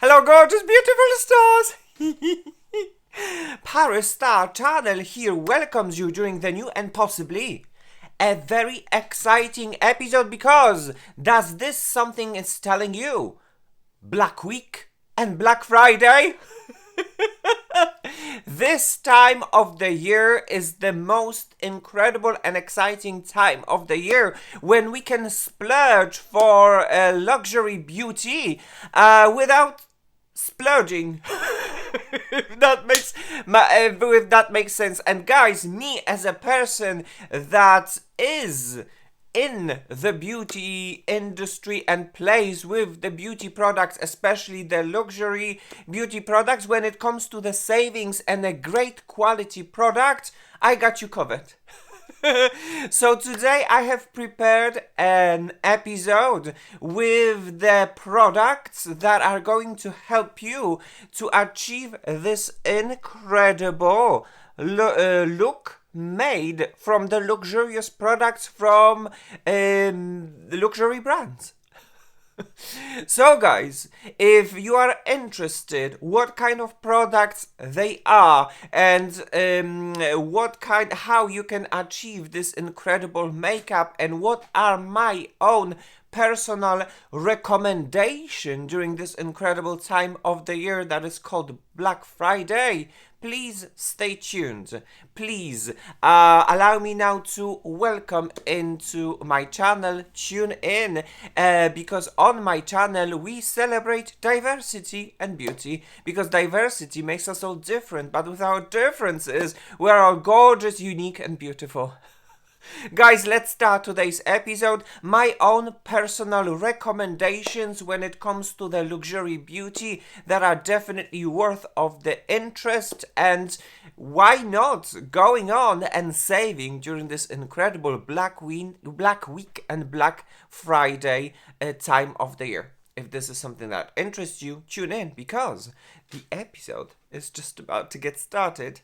Hello, gorgeous, beautiful stars! ParisStarChannel here welcomes you during the new and possibly a very exciting episode because does this something is telling you? BlackWeek and Black Friday? This time of the year is the most incredible and exciting time of the year when we can splurge for luxury beauty without splurging. if that makes sense. And guys, me as a person that is in the beauty industry and plays with the beauty products, especially the luxury beauty products, when it comes to the savings and a great quality product, I got you covered. So today I have prepared an episode with the products that are going to help you to achieve this incredible look made from the luxurious products from luxury brands. So guys, if you are interested what kind of products they are and how you can achieve this incredible makeup and what are my own personal recommendation during this incredible time of the year that is called Black Friday, please stay tuned. Please allow me now to welcome into my channel. Tune in because on my channel we celebrate diversity and beauty, because diversity makes us all different, but with our differences we're all gorgeous, unique and beautiful. Guys, let's start today's episode. My own personal recommendations when it comes to the luxury beauty that are definitely worth of the interest, and why not going on and saving during this incredible Black Week and Black Friday time of the year. If this is something that interests you, tune in because the episode is just about to get started.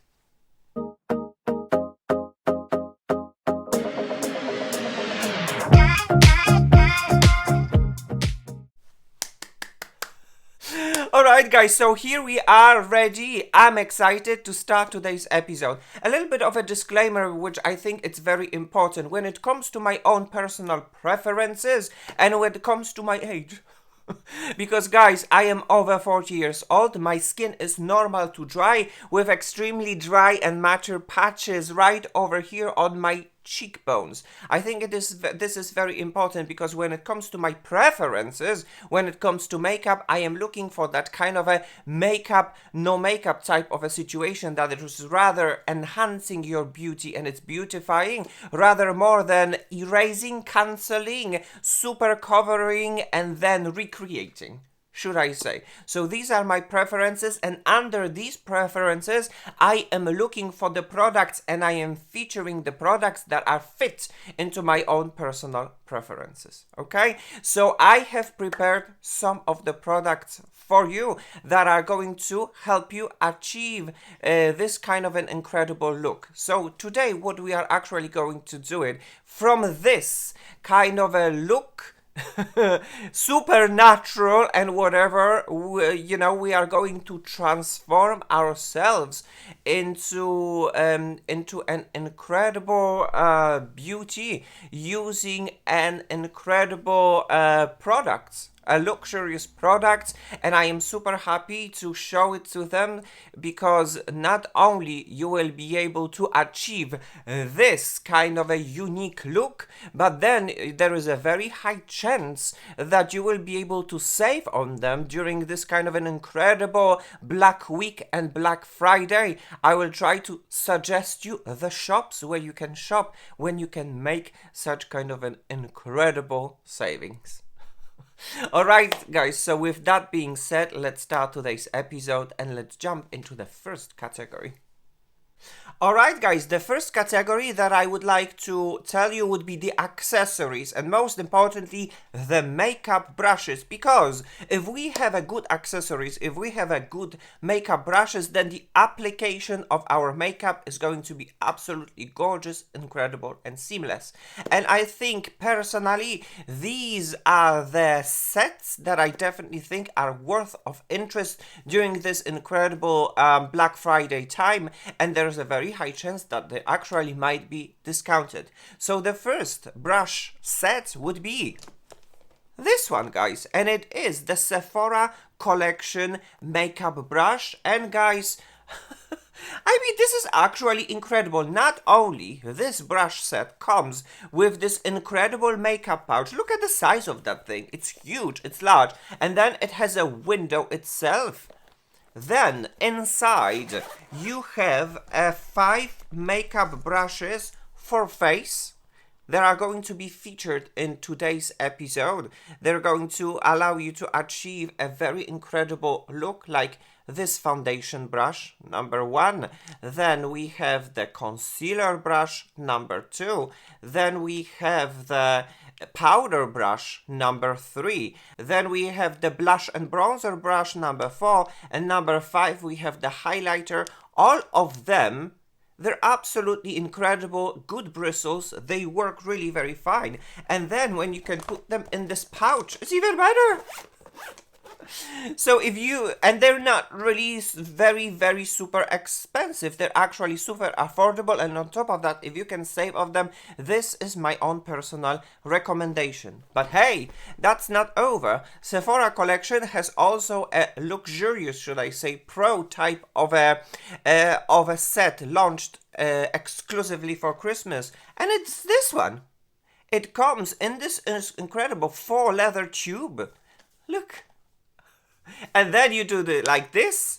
Alright guys, so here we are ready. I'm excited to start today's episode. A little bit of a disclaimer which I think it's very important when it comes to my own personal preferences and when it comes to my age. Because guys, I am over 40 years old, my skin is normal to dry with extremely dry and mature patches right over here on my cheekbones. I think this is very important because when it comes to my preferences, when it comes to makeup, I am looking for that kind of a makeup, no makeup type of a situation that it is rather enhancing your beauty and it's beautifying rather more than erasing, cancelling, super covering and then recreating, should I say. So these are my preferences, and under these preferences I am looking for the products and I am featuring the products that are fit into my own personal preferences. Okay, so I have prepared some of the products for you that are going to help you achieve this kind of an incredible look. So today what we are actually going to do it from this kind of a look, supernatural and whatever, we are going to transform ourselves into an incredible beauty using an incredible products, a luxurious product, and I am super happy to show it to them because not only you will be able to achieve this kind of a unique look, but then there is a very high chance that you will be able to save on them during this kind of an incredible Black Week and Black Friday. I will try to suggest you the shops where you can shop when you can make such kind of an incredible savings. Alright guys, so with that being said, let's start today's episode and let's jump into the first category. Alright guys, the first category that I would like to tell you would be the accessories, and most importantly the makeup brushes, because if we have a good accessories, if we have a good makeup brushes, then the application of our makeup is going to be absolutely gorgeous, incredible and seamless. And I think personally these are the sets that I definitely think are worth of interest during this incredible Black Friday time, and there's a very high chance that they actually might be discounted. So the first brush set would be this one, guys, and it is the Sephora collection makeup brush. And guys, I mean, this is actually incredible. Not only this brush set comes with this incredible makeup pouch. Look at the size of that thing. It's huge, it's large, and then it has a window itself. Then inside you have 5 makeup brushes for face. They are going to be featured in today's episode. They're going to allow you to achieve a very incredible look, like this foundation brush, number 1. Then we have the concealer brush, number 2. Then we have the powder brush, number 3. Then we have the blush and bronzer brush, number 4. And number 5, we have the highlighter. All of them, they're absolutely incredible, good bristles. They work really very fine. And then when you can put them in this pouch, it's even better. So if you, and they're not really very super expensive, they're actually super affordable, and on top of that, if you can save of them, this is my own personal recommendation. But hey, that's not over. Sephora collection has also a luxurious, should I say, pro type of a set launched exclusively for Christmas, and it's this one. It comes in this incredible 4 leather tube. Look. And then you do like this,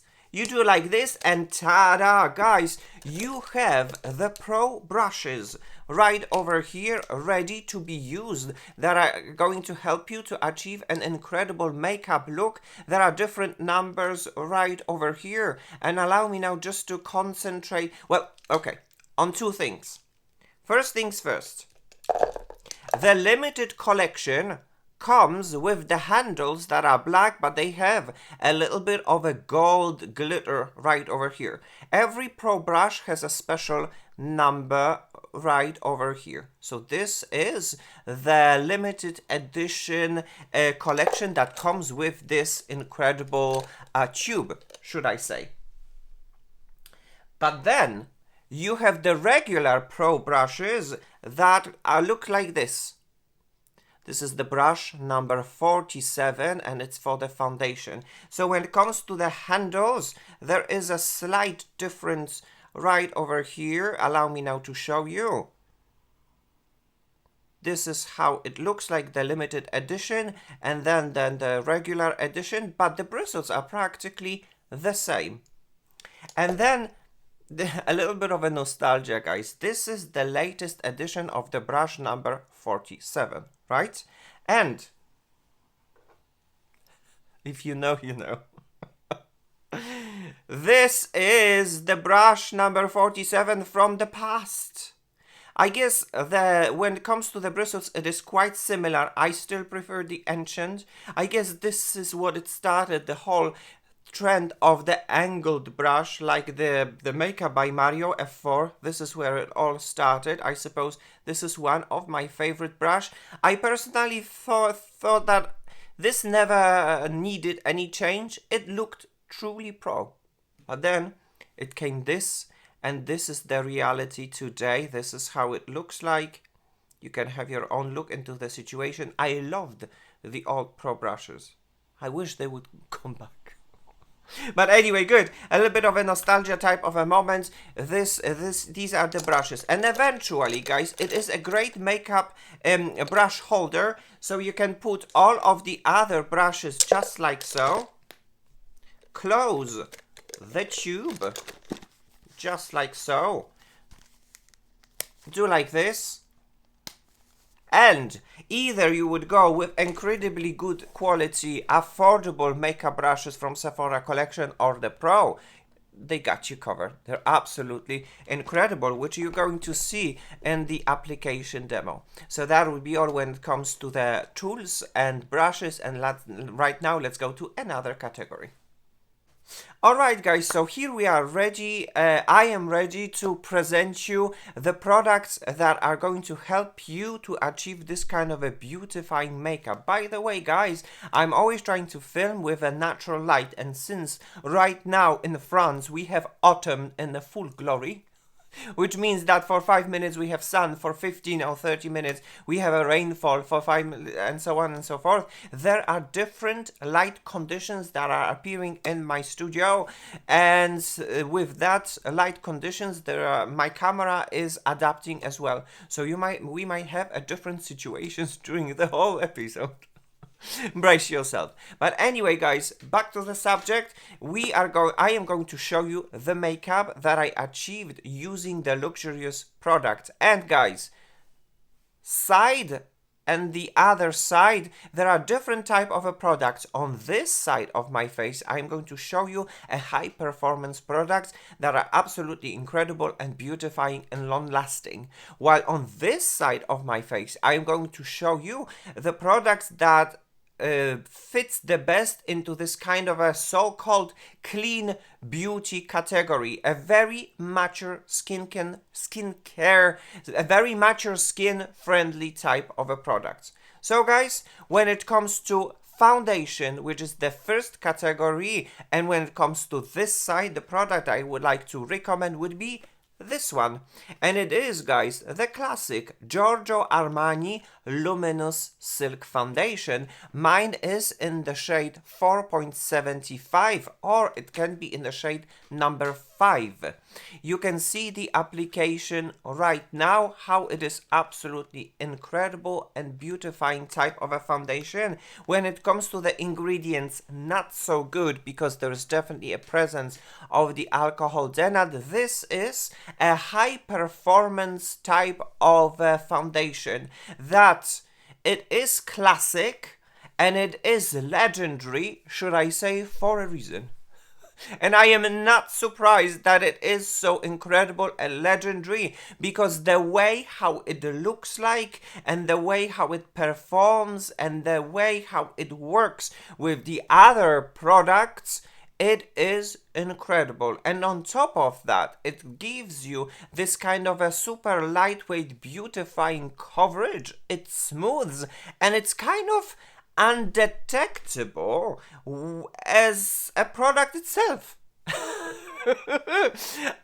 and ta-da, guys, you have the pro brushes right over here ready to be used that are going to help you to achieve an incredible makeup look. There are different numbers right over here, and allow me now just to concentrate, well, okay, on 2 things. First things first, the limited collection comes with the handles that are black, but they have a little bit of a gold glitter right over here. Every pro brush has a special number right over here. So this is the limited edition collection that comes with this incredible tube, should I say. But then you have the regular pro brushes that look like this. This is the brush number 47, and it's for the foundation. So when it comes to the handles, there is a slight difference right over here. Allow me now to show you. This is how it looks like, the limited edition, and then the regular edition, but the bristles are practically the same. And then a little bit of a nostalgia, guys. This is the latest edition of the brush number 47, right? And if you know, you know. This is the brush number 47 from the past. I guess when it comes to the bristles, it is quite similar. I still prefer the ancient. I guess this is what it started, the whole trend of the angled brush, like the Makeup by Mario F4. This is where it all started. I suppose this is one of my favorite brush. I personally thought that this never needed any change. It looked truly pro. But then it came this, and this is the reality today. This is how it looks like. You can have your own look into the situation. I loved the old pro brushes. I wish they would come back. But anyway, good. A little bit of a nostalgia type of a moment. These are the brushes. And eventually, guys, it is a great makeup brush holder. So you can put all of the other brushes just like so. Close the tube. Just like so. Do like this. And either you would go with incredibly good quality, affordable makeup brushes from Sephora collection, or the Pro. they got you covered. They're absolutely incredible, which you're going to see in the application demo. So that will be all when it comes to the tools and brushes. And right now, let's go to another category. Alright guys, so here we are ready. I am ready to present you the products that are going to help you to achieve this kind of a beautifying makeup. By the way guys, I'm always trying to film with a natural light, and since right now in France we have autumn in the full glory, which means that for 5 minutes we have sun, for 15 or 30 minutes we have a rainfall, for 5 minutes, and so on and so forth. There are different light conditions that are appearing in my studio, and with that light conditions, my camera is adapting as well. So we might have a different situations during the whole episode. Brace yourself. But anyway guys, back to the subject. I am going to show you the makeup that I achieved using the luxurious product. And guys, side and the other side, there are different type of products. On this side of my face, I'm going to show you a high performance products that are absolutely incredible and beautifying and long lasting. While on this side of my face, I'm going to show you the products that fits the best into this kind of a so-called clean beauty category, a very mature skincare, a very mature skin friendly type of a product. So guys, when it comes to foundation, which is the first category, and when it comes to this side, the product I would like to recommend would be this one, and it is guys the classic Giorgio Armani Luminous Silk Foundation. Mine is in the shade 4.75, or it can be in the shade number 5. You can see the application right now, how it is absolutely incredible and beautifying type of a foundation. When it comes to the ingredients, not so good, because there is definitely a presence of the alcohol denat. This is a high performance type of foundation that it is classic and it is legendary, should I say, for a reason. And I am not surprised that it is so incredible and legendary, because the way how it looks like, and the way how it performs, and the way how it works with the other products, it is incredible. And on top of that, it gives you this kind of a super lightweight beautifying coverage. It smooths, and it's kind of undetectable as a product itself.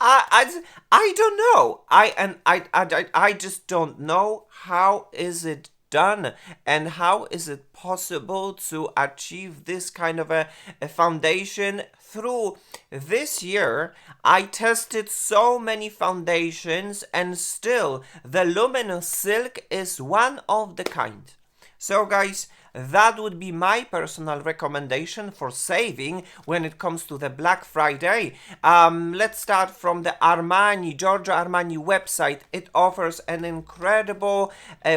I don't know. I just don't know how is it done, and how is it possible to achieve this kind of a foundation. Through this year, I tested so many foundations, and still the Luminous Silk is one of the kind. So guys, that would be my personal recommendation for saving when it comes to the Black Friday. Let's start from the Giorgio Armani website. It offers an incredible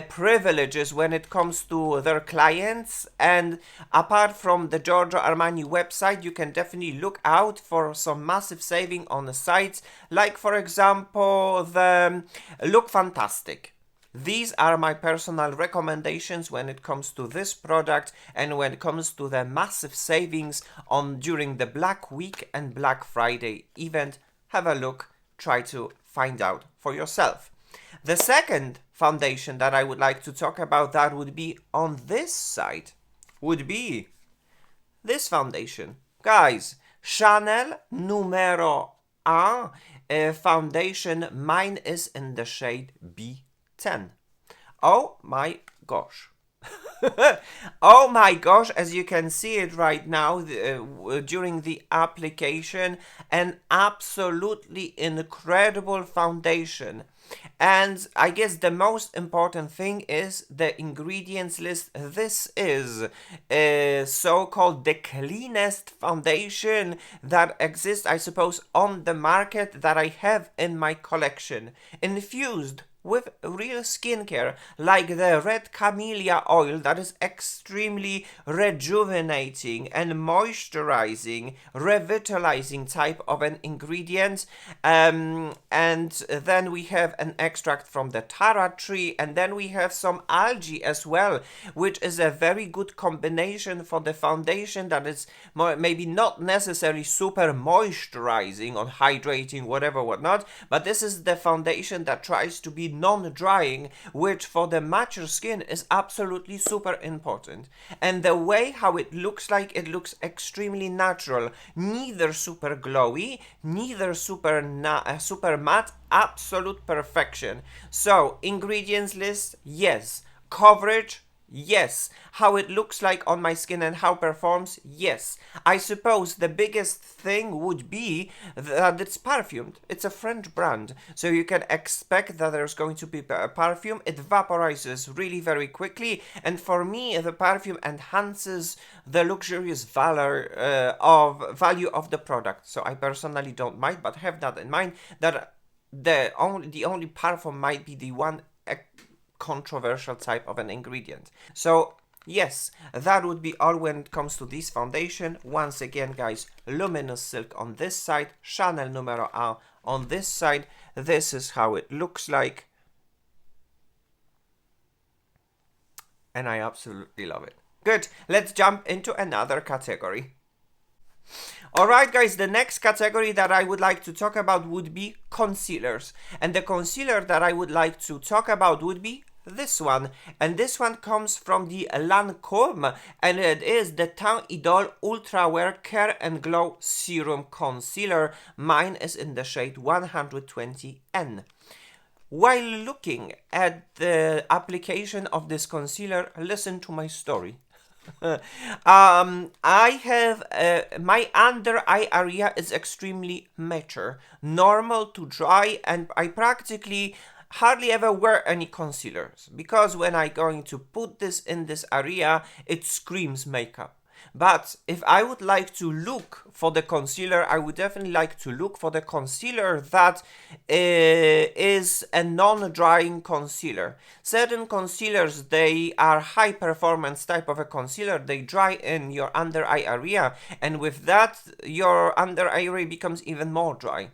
privileges when it comes to their clients. And apart from the Giorgio Armani website, you can definitely look out for some massive saving on the sites. Like for example, the Look Fantastic. These are my personal recommendations when it comes to this product, and when it comes to the massive savings during the Black Week and Black Friday event. Have a look, try to find out for yourself. The second foundation that I would like to talk about, that would be on this side, would be this foundation. Guys, Chanel Numero 1 foundation. Mine is in the shade B10. Oh my gosh. Oh my gosh, as you can see it right now during the application, an absolutely incredible foundation. And I guess the most important thing is the ingredients list. This is so-called the cleanest foundation that exists, I suppose, on the market, that I have in my collection. Infused with real skincare, like the red camellia oil that is extremely rejuvenating and moisturizing, revitalizing type of an ingredient. And then we have an extract from the tara tree, and then we have some algae as well, which is a very good combination for the foundation that is maybe not necessarily super moisturizing or hydrating, whatever, whatnot, but this is the foundation that tries to be non-drying, which for the mature skin is absolutely super important. And the way how it looks like, it looks extremely natural, neither super glowy, neither super matte, absolute perfection. So ingredients list, yes. Coverage, yes. How it looks like on my skin and how it performs, yes. I suppose the biggest thing would be that it's perfumed. It's a French brand, so you can expect that there's going to be a perfume. It vaporizes really very quickly, and for me, the perfume enhances the luxurious value of the product. So I personally don't mind, but have that in mind that the only perfume might be the one controversial type of an ingredient. So yes, that would be all when it comes to this foundation. Once again, guys, Luminous Silk on this side, Chanel Numero 1 on this side. This is how it looks like, and I absolutely love it. Good, let's jump into another category. Alright guys, the next category that I would like to talk about would be concealers. And the concealer that I would like to talk about would be this one. And this one comes from the Lancôme, and it is the Teint Idôle Ultra Wear Care and Glow Serum Concealer. Mine is in the shade 120N. While looking at the application of this concealer, listen to my story. I have my under eye area is extremely mature, normal to dry, and I practically hardly ever wear any concealers because when I going to put this in this area, it screams makeup. But if I would like to look for the concealer, I would definitely like to look for the concealer that is a non-drying concealer. Certain concealers, they are high performance type of a concealer. They dry in your under eye area, and with that, your under eye area becomes even more dry.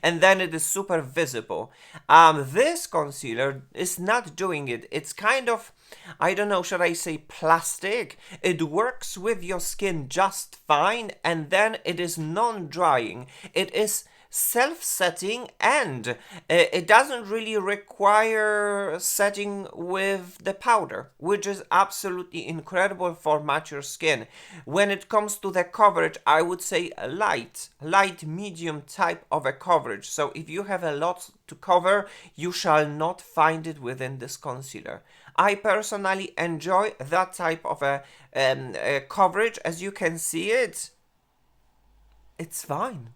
And then it is super visible. This concealer is not doing it. It's kind of, I don't know, should I say plastic? It works with your skin just fine, and then it is non-drying. It is self-setting, and it doesn't really require setting with the powder, which is absolutely incredible for mature skin. When it comes to the coverage, I would say a light medium type of a coverage. So if you have a lot to cover, you shall not find it within this concealer. I personally enjoy that type of a coverage. As you can see it's fine.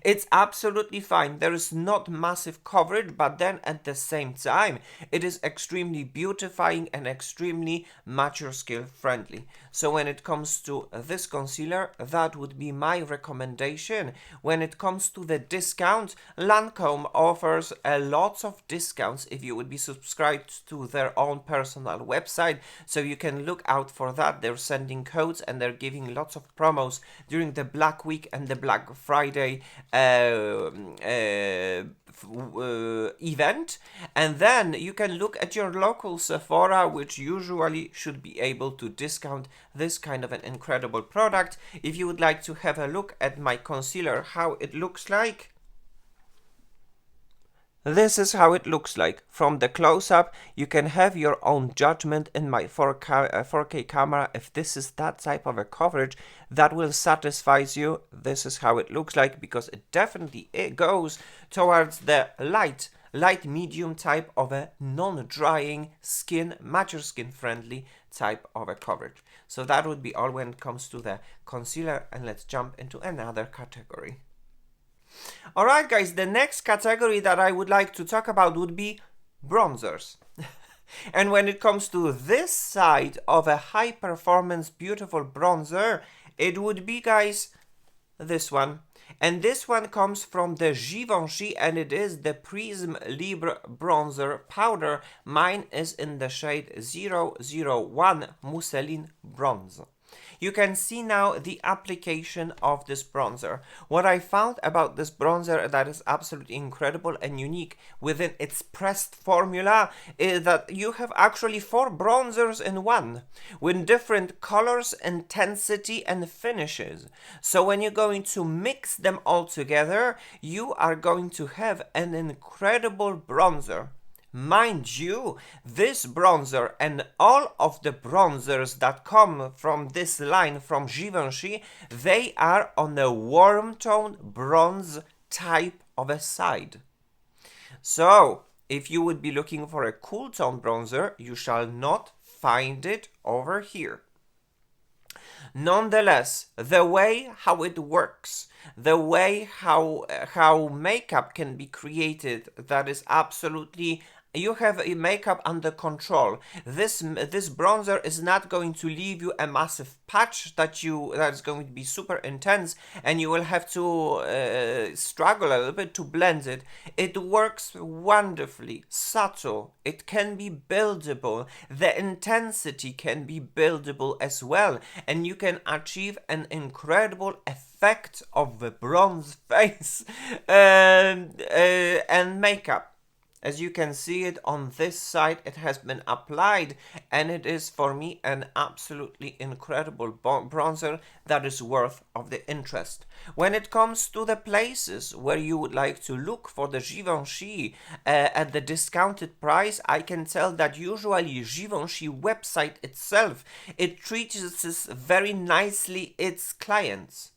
It's absolutely fine. There is not massive coverage, but then at the same time, it is extremely beautifying and extremely mature skin friendly. So when it comes to this concealer, that would be my recommendation. When it comes to the discount, Lancôme offers a lot of discounts if you would be subscribed to their own personal website. So you can look out for that. They're sending codes and they're giving lots of promos during the Black Week and the Black Friday event, and then you can look at your local Sephora, which usually should be able to discount this kind of an incredible product. If you would like to have a look at my concealer, how it looks like, this is how it looks like. From the close-up, you can have your own judgment in my 4K camera if this is that type of a coverage that will satisfy you. This is how it looks like, because it goes towards the light medium type of a non-drying skin, mature skin friendly type of a coverage. So that would be all when it comes to the concealer, and let's jump into another category. Alright guys, the next category that I would like to talk about would be bronzers. And when it comes to this side of a high performance beautiful bronzer, it would be, guys, this one. And this one comes from the Givenchy, and it is the Prism Libre Bronzer Powder. Mine is in the shade 001 Mousseline Bronze. You can see now the application of this bronzer. What I found about this bronzer that is absolutely incredible and unique within its pressed formula is that you have actually 4 bronzers in one with different colors, intensity and finishes. So when you're going to mix them all together, you are going to have an incredible bronzer. Mind you, this bronzer and all of the bronzers that come from this line from Givenchy, they are on a warm tone bronze type of a side. So, if you would be looking for a cool tone bronzer, you shall not find it over here. Nonetheless, the way how it works, the way how makeup can be created, that is absolutely, you have a makeup under control. This bronzer is not going to leave you a massive patch that is going to be super intense and you will have to struggle a little bit to blend it. It works wonderfully, subtle, it can be buildable, the intensity can be buildable as well, and you can achieve an incredible effect of the bronze face and makeup. As you can see it on this side, it has been applied, and it is for me an absolutely incredible bronzer that is worth of the interest. When it comes to the places where you would like to look for the Givenchy at the discounted price, I can tell that usually Givenchy website itself, it treats very nicely its clients.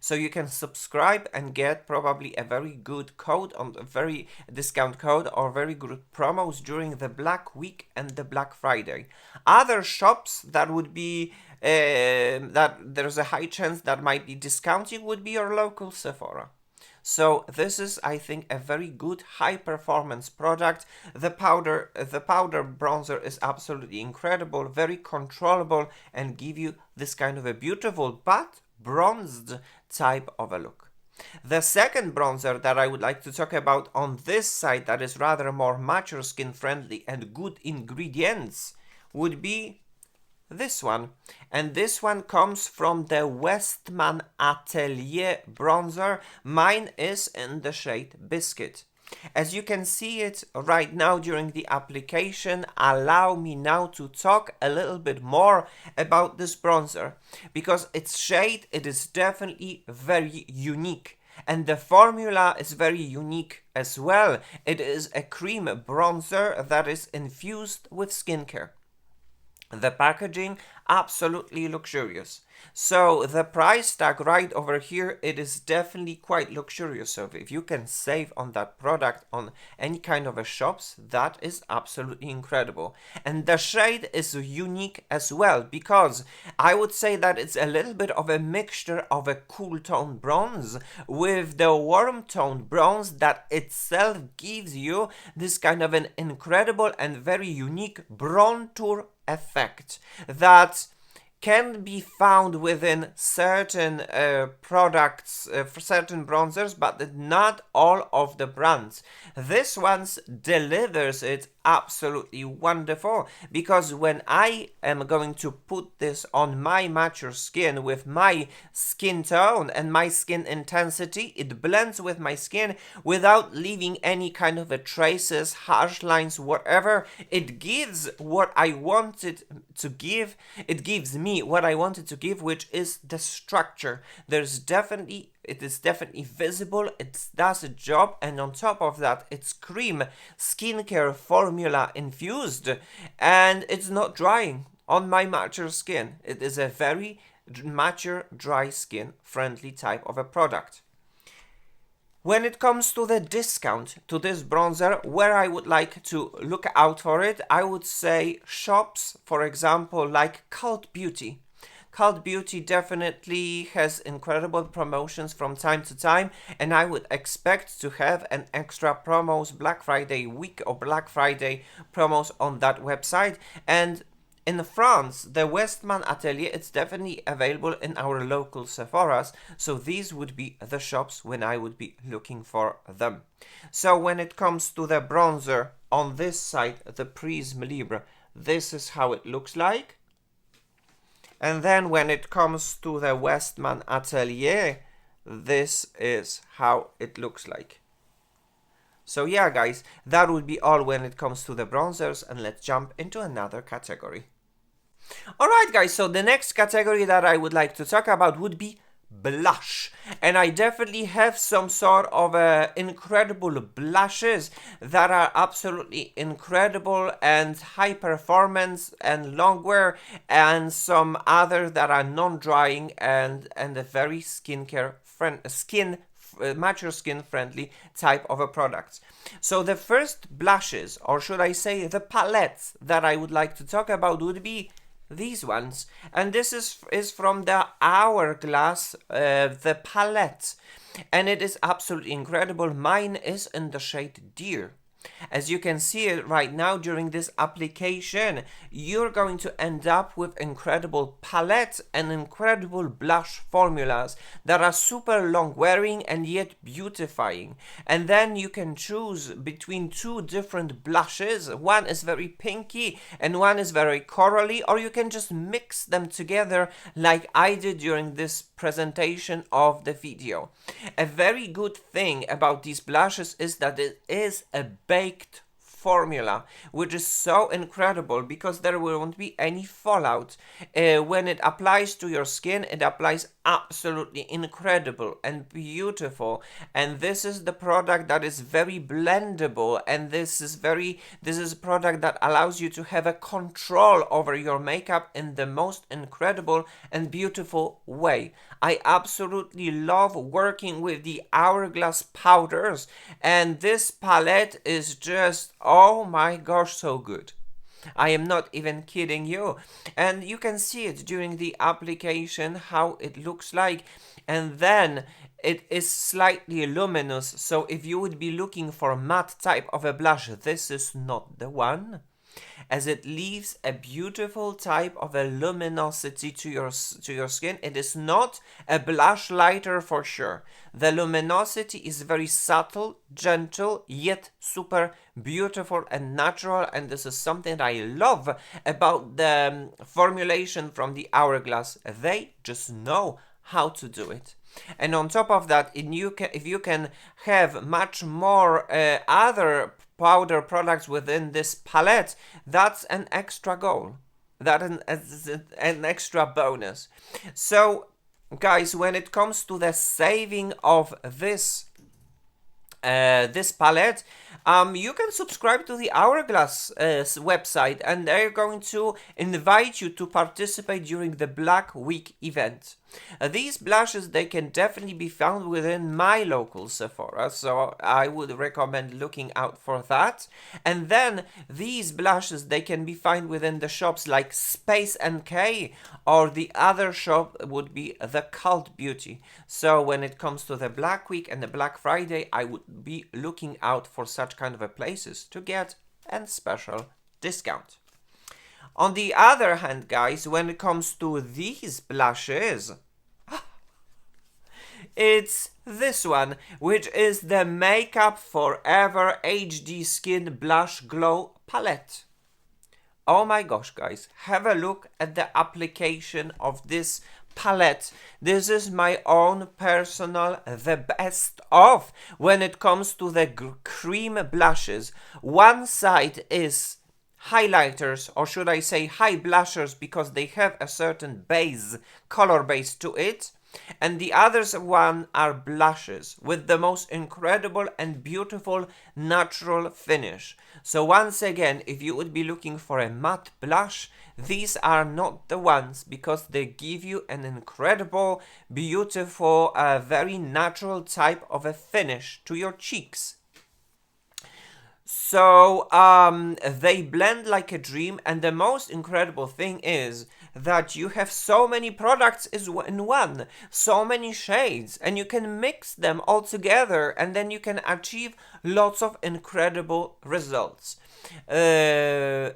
So you can subscribe and get probably a very good code, on a very discount code or very good promos during the Black Week and the Black Friday. Other shops that would be, that there's a high chance that might be discounting would be your local Sephora. So this is, I think, a very good high performance product. The powder bronzer is absolutely incredible, very controllable, and give you this kind of a beautiful but bronzed type of a look. The second bronzer that I would like to talk about on this side that is rather more mature skin friendly and good ingredients would be this one. And this one comes from the Westman Atelier bronzer. Mine is in the shade Biscuit. As you can see it right now during the application, allow me now to talk a little bit more about this bronzer, because its shade, it is definitely very unique, and the formula is very unique as well. It is a cream bronzer that is infused with skincare. The packaging, absolutely luxurious. So the price tag right over here, it is definitely quite luxurious. So if you can save on that product on any kind of a shops, that is absolutely incredible. And the shade is unique as well, because I would say that it's a little bit of a mixture of a cool tone bronze with the warm tone bronze that itself gives you this kind of an incredible and very unique bronzer effect that can be found within certain products, for certain bronzers, but not all of the brands. This one delivers it absolutely wonderful, because when I am going to put this on my mature skin with my skin tone and my skin intensity, it blends with my skin without leaving any kind of a traces, harsh lines, whatever. It gives what I wanted to give. It gives me what I wanted to give, which is the structure. It is definitely visible, it does a job, and on top of that, it's cream skincare formula infused, and it's not drying on my mature skin. It is a very mature, dry skin friendly type of a product. When it comes to the discount to this bronzer, where I would like to look out for it, I would say shops, for example, like Cult Beauty. Cult Beauty definitely has incredible promotions from time to time, and I would expect to have an extra promos Black Friday week or Black Friday promos on that website. And In France, the Westman Atelier, it's definitely available in our local Sephoras, so these would be the shops when I would be looking for them. So when it comes to the bronzer, on this side, the Prisme Libre, this is how it looks like. And then when it comes to the Westman Atelier, this is how it looks like. So yeah, guys, that would be all when it comes to the bronzers, and let's jump into another category. Alright, guys, so the next category that I would like to talk about would be blush, and I definitely have some sort of incredible blushes that are absolutely incredible and high performance and long wear, and some other that are non-drying and a very mature skin friendly type of a product. So the first blushes, or should I say the palettes that I would like to talk about, would be these ones, and this is from the Hourglass, the palette, and it is absolutely incredible. Mine is in the shade Deer. As you can see it right now during this application, you're going to end up with incredible palettes and incredible blush formulas that are super long wearing and yet beautifying. And then you can choose between two different blushes. One is very pinky and one is very corally, or you can just mix them together like I did during this presentation of the video. A very good thing about these blushes is that it is a baked formula, which is so incredible because there won't be any fallout. When it applies to your skin, it applies absolutely incredible and beautiful, and this is the product that is very blendable, and this is a product that allows you to have a control over your makeup in the most incredible and beautiful way. I absolutely love working with the Hourglass powders, and this palette is just, oh my gosh, so good. I am not even kidding you. And you can see it during the application how it looks like. And then it is slightly luminous. So if you would be looking for a matte type of a blush, this is not the one, as it leaves a beautiful type of a luminosity to your skin. It is not a blush lighter for sure. The luminosity is very subtle, gentle, yet super beautiful and natural, and this is something that I love about the formulation from the Hourglass. They just know how to do it. And on top of that, if you can have much more other powder products within this palette, that's an extra goal. That's an extra bonus. So, guys, when it comes to the saving of this palette, you can subscribe to the Hourglass website, and they're going to invite you to participate during the BlackWeek event. These blushes, they can definitely be found within my local Sephora, so I would recommend looking out for that. And then these blushes, they can be found within the shops like Space NK, or the other shop would be the Cult Beauty. So when it comes to the Black Week and the Black Friday, I would be looking out for such kind of a places to get a special discount. On the other hand, guys, when it comes to these blushes, it's this one, which is the Makeup Forever HD Skin Blush Glow Palette. Oh my gosh, guys, have a look at the application of this palette. This is my own personal, the best of when it comes to the cream blushes. One side is highlighters, or should I say high blushers, because they have a certain color base to it, and the other one are blushes with the most incredible and beautiful natural finish. So once again, if you would be looking for a matte blush, these are not the ones, because they give you an incredible, beautiful, very natural type of a finish to your cheeks. So they blend like a dream, and the most incredible thing is that you have so many products in one, so many shades, and you can mix them all together, and then you can achieve lots of incredible results. The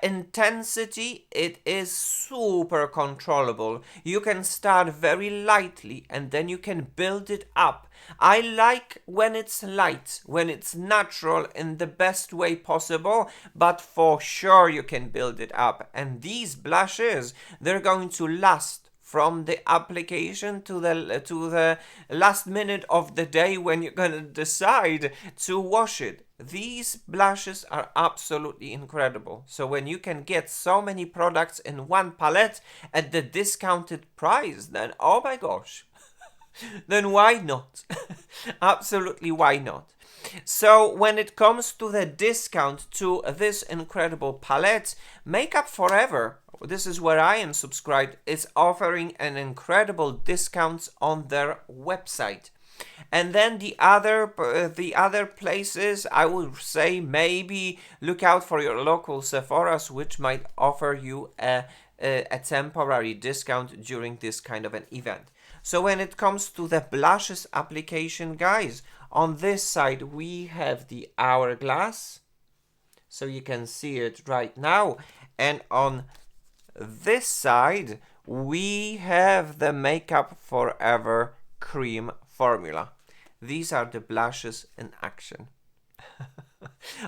intensity, it is super controllable. You can start very lightly and then you can build it up. I like when it's light, when it's natural in the best way possible, but for sure you can build it up. And these blushes, they're going to last from the application to the last minute of the day when you're gonna decide to wash it. These blushes are absolutely incredible. So when you can get so many products in one palette at the discounted price, then oh my gosh, then why not? Absolutely, why not? So when it comes to the discount to this incredible palette, Makeup Forever, this is where I am subscribed, is offering an incredible discounts on their website. And then the other places, I would say maybe look out for your local Sephora's, which might offer you a temporary discount during this kind of an event. So when it comes to the blushes application, guys, on this side we have the hourglass, so you can see it right now, and on this side we have the Makeup Forever cream formula. These are the blushes in action.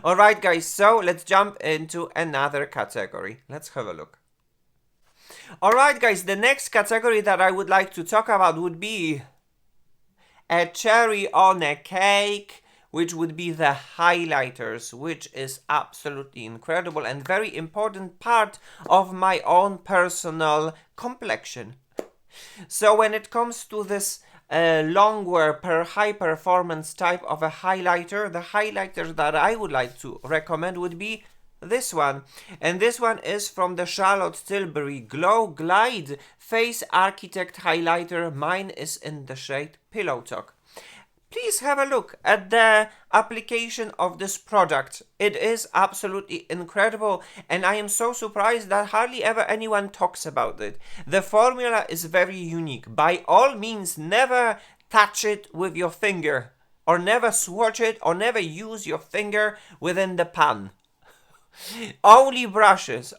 Alright guys, so let's jump into another category. Let's have a look. Alright guys, the next category that I would like to talk about would be a cherry on a cake, which would be the highlighters, which is absolutely incredible and very important part of my own personal complexion. So when it comes to this long wear high performance type of a highlighter, the highlighter that I would like to recommend would be this one. And this one is from the Charlotte Tilbury Glow Glide Face Architect Highlighter. Mine is in the shade Pillow Talk. Please have a look at the application of this product. It is absolutely incredible, and I am so surprised that hardly ever anyone talks about it. The formula is very unique. By all means, never touch it with your finger, or never swatch it, or never use your finger within the pan. Only brushes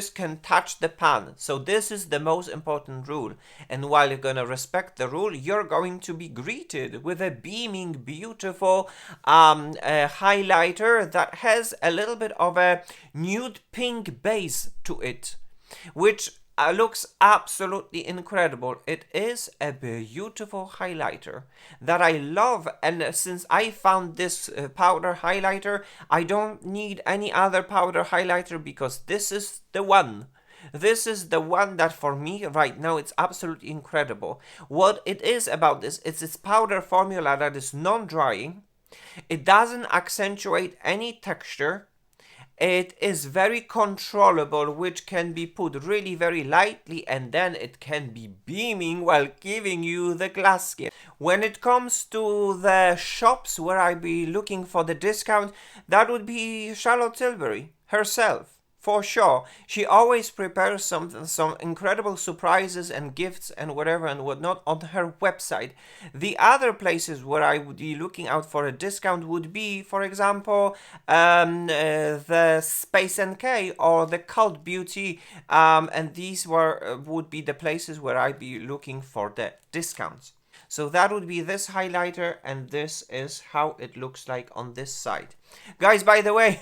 can touch the pan. So this is the most important rule. And while you're gonna respect the rule, you're going to be greeted with a beaming, beautiful highlighter that has a little bit of a nude pink base to it, which looks absolutely incredible. It is a beautiful highlighter that I love, and since I found this powder highlighter, I don't need any other powder highlighter because this is the one. This is the one that for me right now it's absolutely incredible. What it is about this, it's its powder formula that is non-drying. It doesn't accentuate any texture. It is very controllable, which can be put really very lightly, and then it can be beaming while giving you the glass skin. When it comes to the shops where I be looking for the discount, that would be Charlotte Tilbury herself. For sure, she always prepares some incredible surprises and gifts and whatever and whatnot on her website. The other places where I would be looking out for a discount would be, for example, the Space NK or the Cult Beauty, and these would be the places where I'd be looking for the discounts. So that would be this highlighter, and this is how it looks like on this side. Guys, by the way,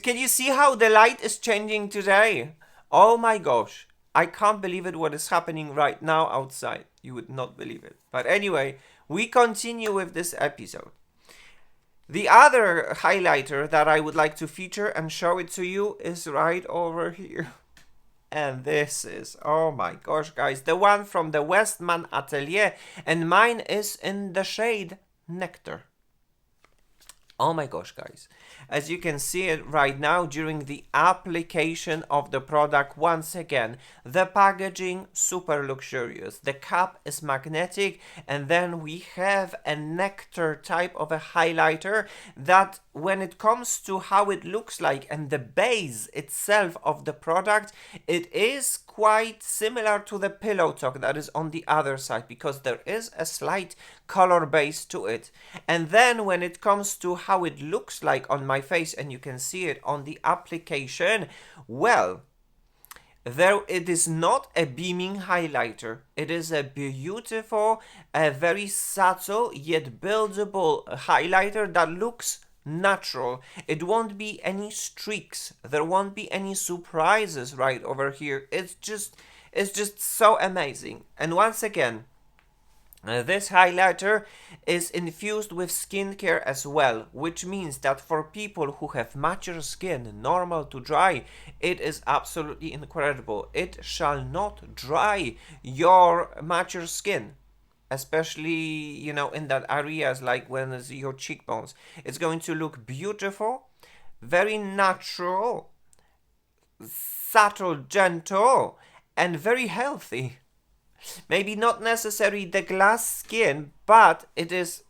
can you see how the light is changing today? Oh my gosh, I can't believe it what is happening right now outside. You would not believe it. But anyway, we continue with this episode. The other highlighter that I would like to feature and show it to you is right over here. And this is, oh my gosh, guys, the one from the Westman Atelier, and mine is in the shade Nectar. Oh my gosh, guys, as you can see it right now during the application of the product, once again, the packaging super luxurious, the cap is magnetic, and then we have a nectar type of a highlighter that when it comes to how it looks like and the base itself of the product, it is quite similar to the Pillow Talk that is on the other side, because there is a slight color base to it. And then when it comes to how it looks like on my face, and you can see it on the application, well, there it is not a beaming highlighter. It is a beautiful, a very subtle yet buildable highlighter that looks natural. It won't be any streaks. There won't be any surprises right over here. It's just so amazing. And once again, this highlighter is infused with skincare as well, which means that for people who have mature skin, normal to dry, it is absolutely incredible. It shall not dry your mature skin, especially, you know, in that areas like when it's your cheekbones. It's going to look beautiful, very natural, subtle, gentle, and very healthy. Maybe not necessarily the glass skin, but it is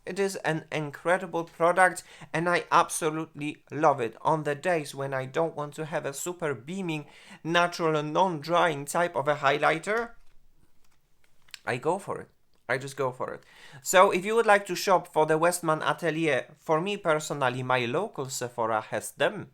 an incredible product, and I absolutely love it. On the days when I don't want to have a super beaming, natural and non-drying type of a highlighter, I go for it. I just go for it. So if you would like to shop for the Westman Atelier, for me personally, my local Sephora has them.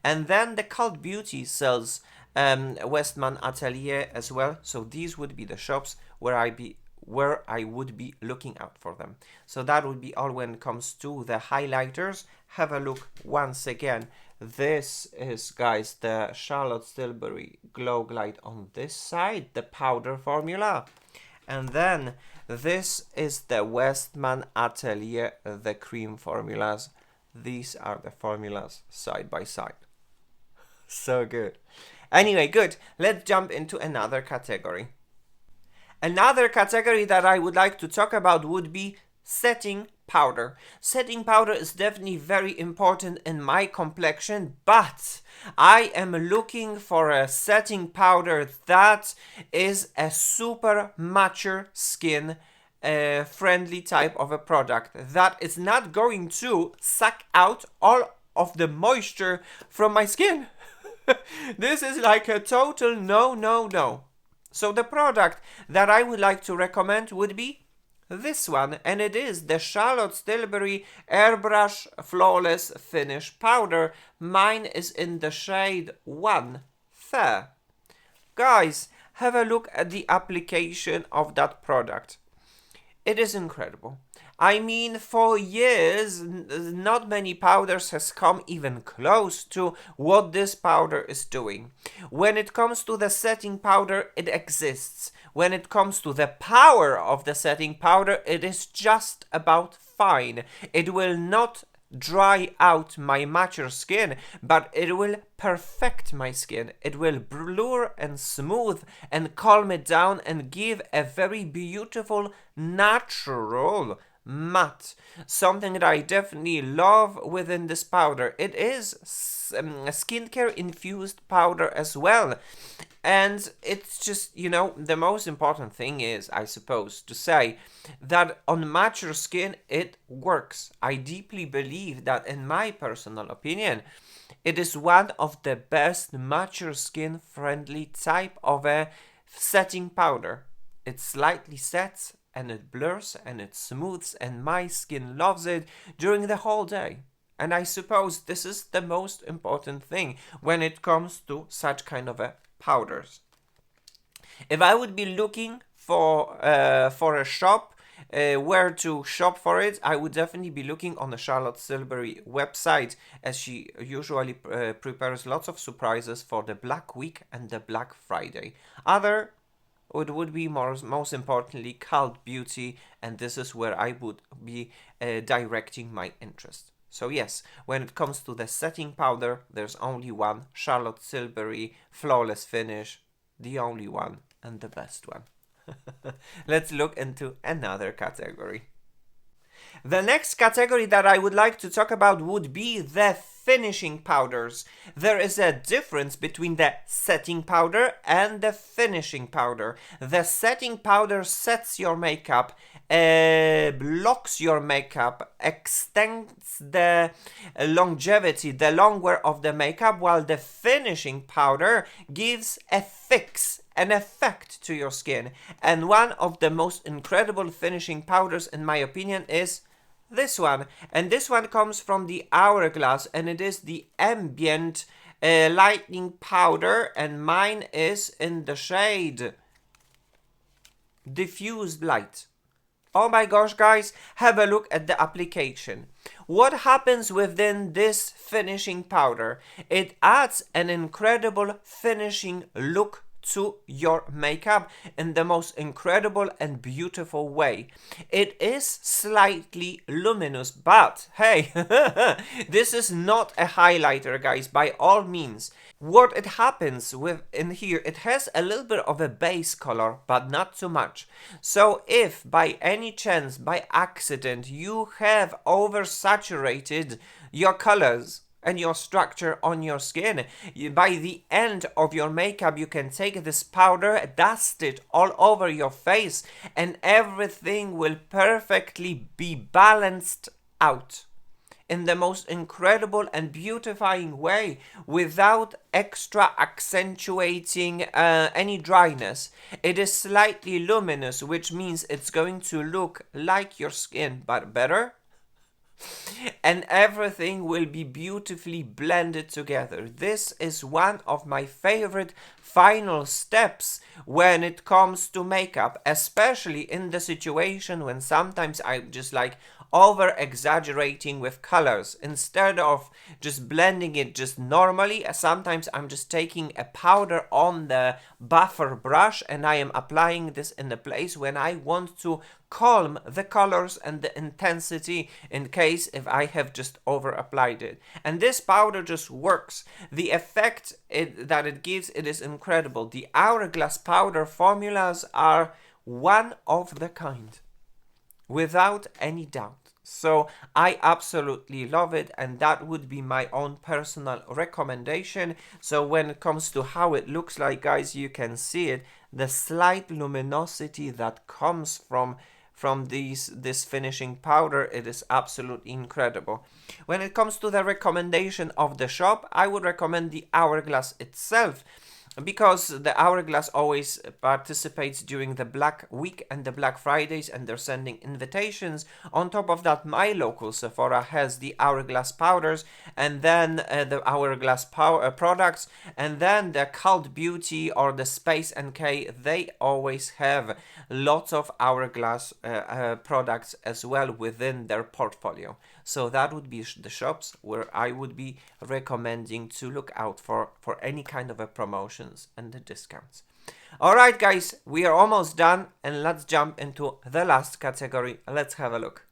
And then the Cult Beauty sells Westman Atelier as well. So these would be the shops where I would be looking out for them. So that would be all when it comes to the highlighters. Have a look once again. This is, guys, the Charlotte Tilbury Glow Glide on this side, the powder formula. And then this is the Westman Atelier, the cream formulas. These are the formulas side by side. So good. Anyway, good. Let's jump into another category. Another category that I would like to talk about would be setting powder. Setting powder is definitely very important in my complexion, but I am looking for a setting powder that is a super mature skin friendly type of a product that is not going to suck out all of the moisture from my skin. This is like a total no. So the product that I would like to recommend would be this one, and it is the Charlotte Tilbury Airbrush Flawless Finish Powder. Mine is in the shade 1 Fair. Guys, have a look at the application of that product. It is incredible. I mean, for years, not many powders has come even close to what this powder is doing. When it comes to the setting powder, it exists. When it comes to the power of the setting powder, it is just about fine. It will not dry out my mature skin, but it will perfect my skin. It will blur and smooth and calm it down and give a very beautiful, natural matte. Something that I definitely love within this powder. It is a skincare infused powder as well. And it's just, you know, the most important thing is, I suppose, to say that on mature skin, it works. I deeply believe that, in my personal opinion, it is one of the best mature skin friendly type of a setting powder. It slightly sets and it blurs and it smooths, and my skin loves it during the whole day. And I suppose this is the most important thing when it comes to such kind of a powders. If I would be looking for a shop where to shop for it, I would definitely be looking on the Charlotte Tilbury website, as she usually prepares lots of surprises for the BlackWeek and the Black Friday. It would be most importantly Cult Beauty, and this is where I would be directing my interest. So yes, when it comes to the setting powder, there's only one, Charlotte Tilbury Flawless Finish, the only one and the best one. Let's look into another category. The next category that I would like to talk about would be the finishing powders. There is a difference between the setting powder and the finishing powder. The setting powder sets your makeup, blocks your makeup, extends the longevity, the long wear of the makeup, while the finishing powder gives a fix, an effect to your skin. And one of the most incredible finishing powders, in my opinion, is this one. And this one comes from the Hourglass, and it is the Ambient Lightening Powder, and mine is in the shade Diffused Light. Oh my gosh, guys, have a look at the application. What happens within this finishing powder? It adds an incredible finishing look to your makeup in the most incredible and beautiful way. It is slightly luminous, but hey, this is not a highlighter, guys, by all means. What it happens with in here, it has a little bit of a base color, but not too much. So if by any chance, by accident, you have oversaturated your colors and your structure on your skin, by the end of your makeup, you can take this powder, dust it all over your face, and everything will perfectly be balanced out in the most incredible and beautifying way, without extra accentuating any dryness. It is slightly luminous, which means it's going to look like your skin, but better. And everything will be beautifully blended together. This is one of my favorite final steps when it comes to makeup, especially in the situation when sometimes I'm just like over exaggerating with colors. Instead of just blending it just normally, sometimes I'm just taking a powder on the buffer brush and I am applying this in the place when I want to calm the colors and the intensity, in case if I have just over applied it. And this powder just works. The effect that it gives, it is incredible. The Hourglass powder formulas are one of the kind, without any doubt. So I absolutely love it, and that would be my own personal recommendation. So when it comes to how it looks like, guys, you can see it, the slight luminosity that comes from this finishing powder, it is absolutely incredible. When it comes to the recommendation of the shop, I would recommend the Hourglass itself, because the Hourglass always participates during the Black Week and the Black Fridays, and they're sending invitations. On top of that, my local Sephora has the Hourglass powders, and then the Hourglass products, and then the Cult Beauty or the Space NK, they always have lots of Hourglass products as well within their portfolio. So that would be the shops where I would be recommending to look out for any kind of a promotions and the discounts. Alright, guys, we are almost done, and let's jump into the last category. Let's have a look.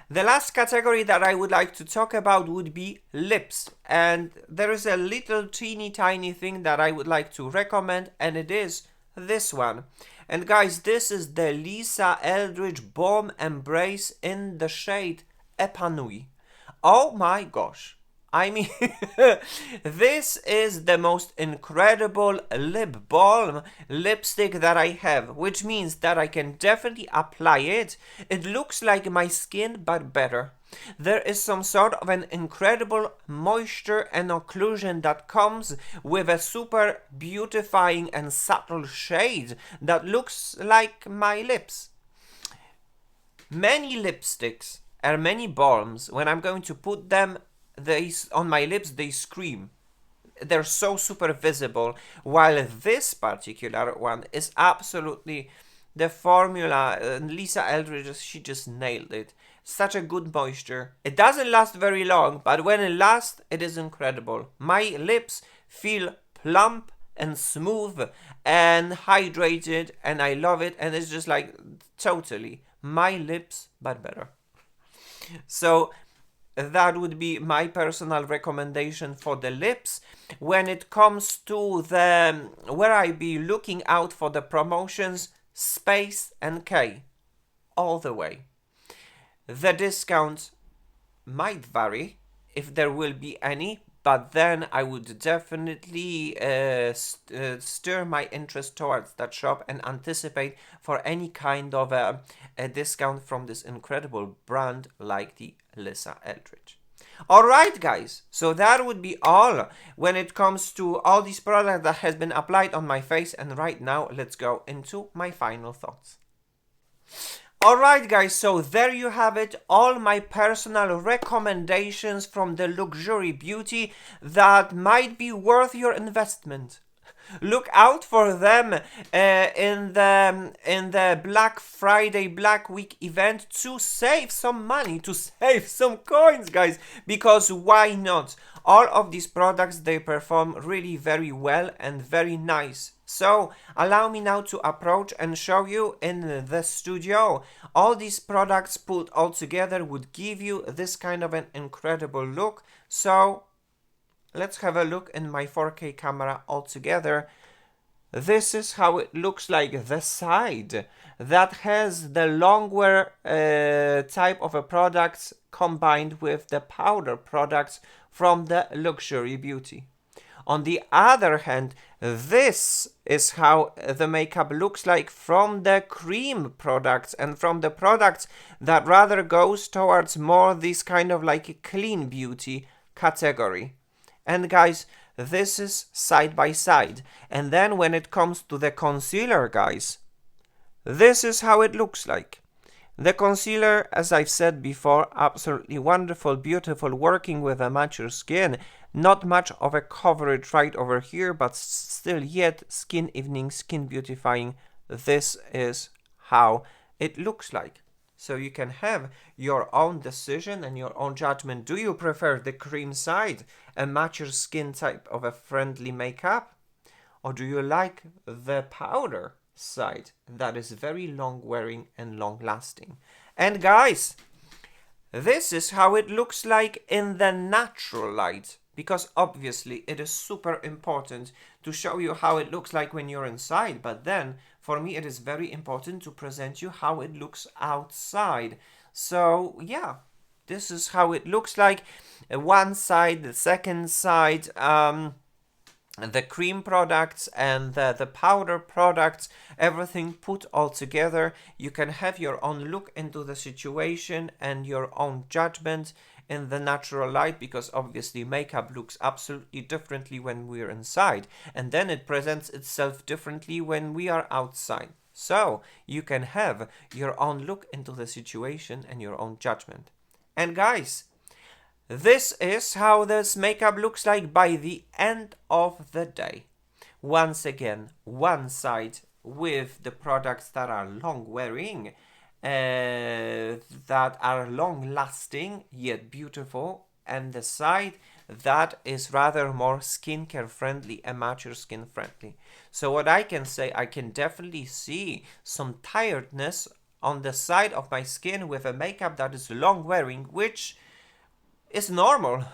The last category that I would like to talk about would be lips, and there is a little teeny tiny thing that I would like to recommend, and it is this one. And guys, this is the Lisa Eldridge Balm Embrace in the shade Epanouie. Oh my gosh, I mean, this is the most incredible lip balm lipstick that I have, which means that I can definitely apply it. It looks like my skin, but better. There is some sort of an incredible moisture and occlusion that comes with a super beautifying and subtle shade that looks like my lips. Many lipsticks or many balms, when I'm going to put them on my lips, they scream. They're so super visible, while this particular one is absolutely the formula. Lisa Eldridge, she just nailed it. Such a good moisture. It doesn't last very long, but when it lasts, it is incredible. My lips feel plump and smooth and hydrated, and I love it, and it's just like totally my lips, but better. So that would be my personal recommendation for the lips. When it comes to the where I be looking out for the promotions, Space NK all the way. The discounts might vary if there will be any. But then I would definitely stir my interest towards that shop and anticipate for any kind of a discount from this incredible brand like the Lisa Eldridge. Alright guys, so that would be all when it comes to all these products that has been applied on my face, and right now let's go into my final thoughts. Alright guys, so there you have it, all my personal recommendations from the luxury beauty that might be worth your investment. Look out for them in the Black Friday, BlackWeek event to save some money, to save some coins, guys, because why not? All of these products, they perform really very well and very nice. So allow me now to approach and show you in the studio. All these products put all together would give you this kind of an incredible look. So let's have a look in my 4K camera all together. This is how it looks like, the side that has the longwear type of a products combined with the powder products from the luxury beauty. On the other hand, this is how the makeup looks like from the cream products and from the products that rather goes towards more this kind of like clean beauty category. And guys, this is side by side. And then when it comes to the concealer, guys, this is how it looks like. The concealer, as I've said before, absolutely wonderful, beautiful, working with a mature skin. Not much of a coverage right over here, but still yet skin evening, skin beautifying. This is how it looks like. So you can have your own decision and your own judgment. Do you prefer the cream side, a mature skin type of a friendly makeup? Or do you like the powder side that is very long wearing and long lasting? And guys, this is how it looks like in the natural light, because obviously it is super important to show you how it looks like when you're inside, but then for me it is very important to present you how it looks outside. So yeah, this is how it looks like. One side, the second side, the cream products and the powder products, everything put all together. You can have your own look into the situation and your own judgment in the natural light, because obviously makeup looks absolutely differently when we're inside, and then it presents itself differently when we are outside. So you can have your own look into the situation and your own judgment. And guys, this is how this makeup looks like by the end of the day. Once again, one side with the products that are long wearing, that are long lasting yet beautiful, and the side that is rather more skincare friendly and mature skin friendly. So what I can say, I can definitely see some tiredness on the side of my skin with a makeup that is long wearing, which is normal.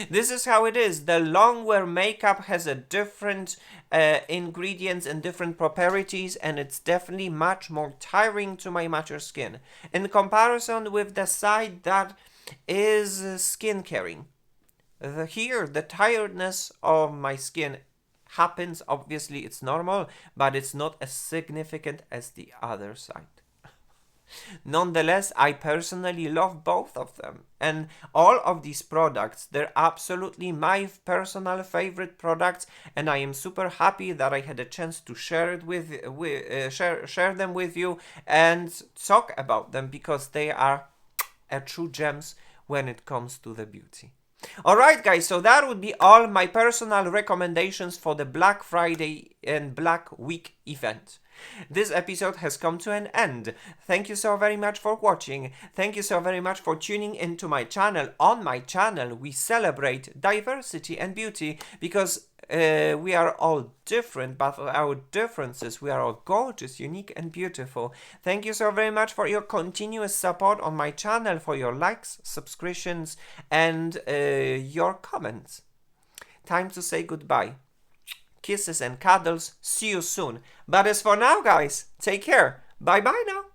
This is how it is. The long wear makeup has a different ingredients and different properties, and it's definitely much more tiring to my mature skin in comparison with the side that is skin caring. Here, the tiredness of my skin happens. Obviously, it's normal, but it's not as significant as the other side. Nonetheless, I personally love both of them, and all of these products, they're absolutely my personal favorite products, and I am super happy that I had a chance to share them with you and talk about them, because they are true gems when it comes to the beauty. Alright guys, so that would be all my personal recommendations for the Black Friday and Black Week event. This episode has come to an end. Thank you so very much for watching. Thank you so very much for tuning into my channel. On my channel, we celebrate diversity and beauty, because we are all different, but for our differences, we are all gorgeous, unique, and beautiful. Thank you so very much for your continuous support on my channel, for your likes, subscriptions, and your comments. Time to say goodbye. Kisses and cuddles. See you soon. But as for now, guys, take care. Bye bye now.